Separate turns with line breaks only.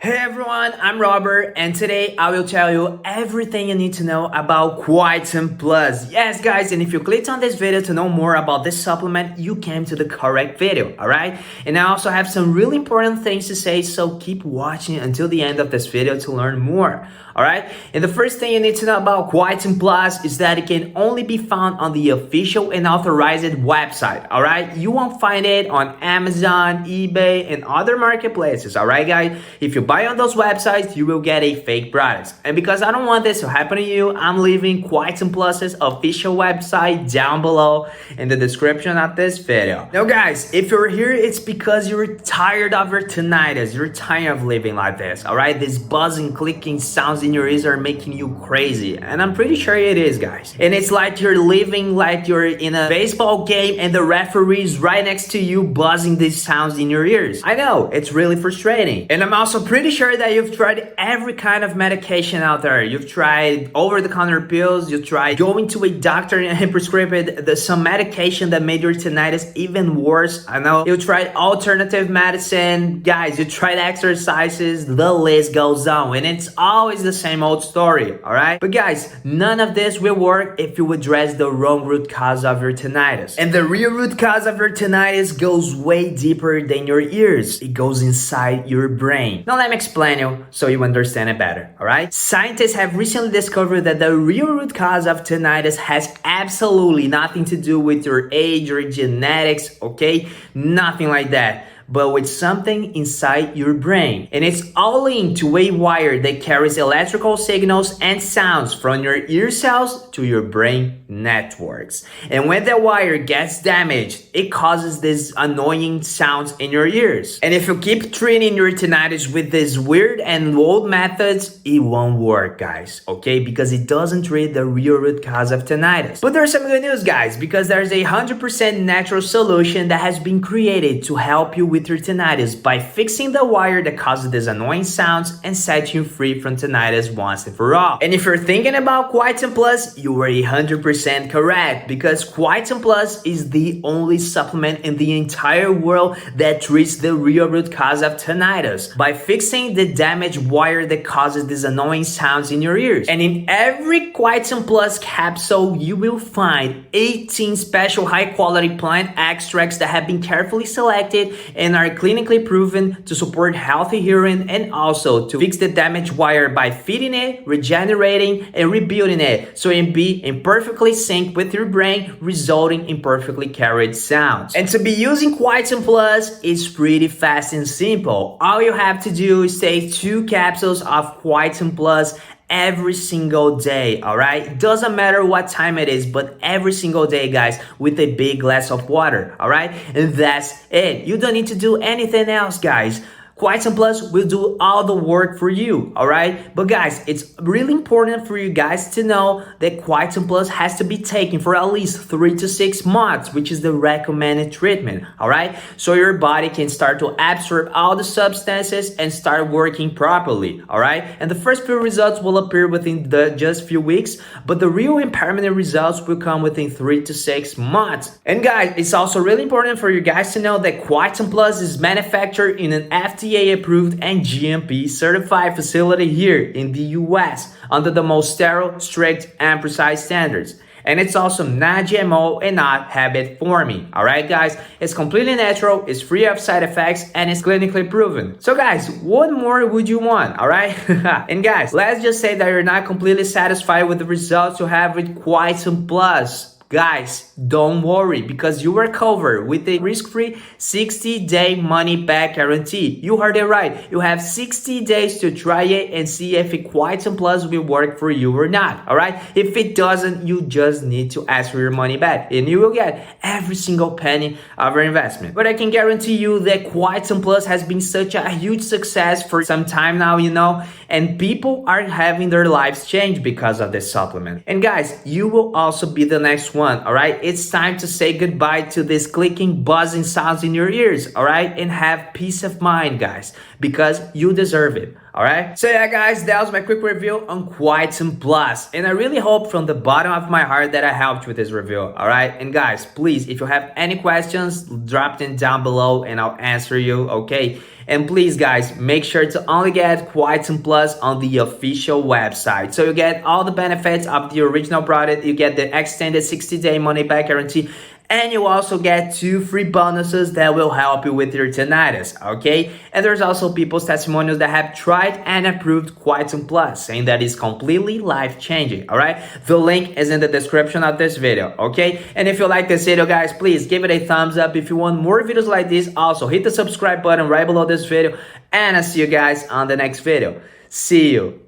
Hey everyone, I'm Robert and today I will tell you everything you need to know about Quietum Plus. Yes guys, and if you clicked on this video to know more about this supplement, you came to the correct video, alright? And I also have some really important things to say, so keep watching until the end of this video to learn more. Alright, and the first thing you need to know about Quietum Plus is that it can only be found on the official and authorized website. Alright, you won't find it on Amazon, eBay, and other marketplaces. Alright guys, if you buy on those websites, you will get a fake product. And because I don't want this to happen to you, I'm leaving Quietum Plus's official website down below in the description of this video. Now guys, if you're here, it's because you're tired of your tinnitus. You're tired of living like this, alright? These buzzing, clicking sounds in your ears are making you crazy. And I'm pretty sure it is, guys. And it's like you're living like you're in a baseball game and the referee is right next to you buzzing these sounds in your ears. I know, it's really frustrating. And I'm also pretty sure that you've tried every kind of medication out there. You've tried over-the-counter pills, you tried going to a doctor and prescribed some medication that made your tinnitus even worse. I know you tried alternative medicine, guys, you tried exercises, the list goes on, and it's always the same old story, alright? But guys, none of this will work if you address the wrong root cause of your tinnitus. And the real root cause of your tinnitus goes way deeper than your ears. It goes inside your brain. Now let me explain you so you understand it better, alright? Scientists have recently discovered that the real root cause of tinnitus has absolutely nothing to do with your age or genetics, okay? Nothing like that, but with something inside your brain. And it's all linked to a wire that carries electrical signals and sounds from your ear cells to your brain networks. And when the wire gets damaged, it causes these annoying sounds in your ears. And if you keep treating your tinnitus with these weird and old methods, it won't work, guys, okay? Because it doesn't treat the real root cause of tinnitus. But there's some good news, guys, because there's a 100% natural solution that has been created to help you with your tinnitus by fixing the wire that causes these annoying sounds and set you free from tinnitus once and for all. And if you're thinking about Quietum Plus, you are 100% correct, because Quietum Plus is the only supplement in the entire world that treats the real root cause of tinnitus by fixing the damaged wire that causes these annoying sounds in your ears. And in every Quietum Plus capsule, you will find 18 special high-quality plant extracts that have been carefully selected and are clinically proven to support healthy hearing and also to fix the damaged wire by feeding it, regenerating, and rebuilding it so it be in perfectly sync with your brain, resulting in perfectly carried sounds. And to be using Quietum Plus is pretty fast and simple. All you have to do is take 2 capsules of Quietum Plus every single day, alright? Doesn't matter what time it is, but every single day, guys, with a big glass of water, alright? And that's it. You don't need to do anything else, guys. Quietum Plus will do all the work for you, alright? But guys, it's really important for you guys to know that Quietum Plus has to be taken for at least 3 to 6 months, which is the recommended treatment, alright? So your body can start to absorb all the substances and start working properly, alright? And the first few results will appear within just few weeks, but the real and permanent results will come within 3 to 6 months. And guys, it's also really important for you guys to know that Quietum Plus is manufactured in an FDA approved and GMP certified facility here in the US under the most sterile, strict, and precise standards. And it's also not GMO and not habit forming. Alright guys, it's completely natural, it's free of side effects, and it's clinically proven. So guys, what more would you want, alright? And guys, let's just say that you're not completely satisfied with the results you have with Quietum Plus. Guys, don't worry, because you are covered with a risk-free 60-day money-back guarantee. You heard it right. You have 60 days to try it and see if Quietum Plus will work for you or not, alright? If it doesn't, you just need to ask for your money back and you will get every single penny of your investment. But I can guarantee you that Quietum Plus has been such a huge success for some time now, you know, and people are having their lives changed because of this supplement. And guys, you will also be the next one, alright? It's time to say goodbye to this clicking, buzzing sounds in your ears, alright? And have peace of mind, guys. because you deserve it. Alright? So yeah guys, that was my quick review on Quietum Plus. And I really hope from the bottom of my heart that I helped with this review. Alright? And guys, please, if you have any questions, drop them down below and I'll answer you, okay? And please guys, make sure to only get Quietum Plus on the official website. So you get all the benefits of the original product, you get the extended 60-day money-back guarantee, and you also get 2 free bonuses that will help you with your tinnitus, okay? And there's also people's testimonials that have tried and approved Quietum Plus, saying that it's completely life-changing, all right? The link is in the description of this video, okay? And if you like this video, guys, please give it a thumbs up. If you want more videos like this, also hit the subscribe button right below this video, and I'll see you guys on the next video. See you.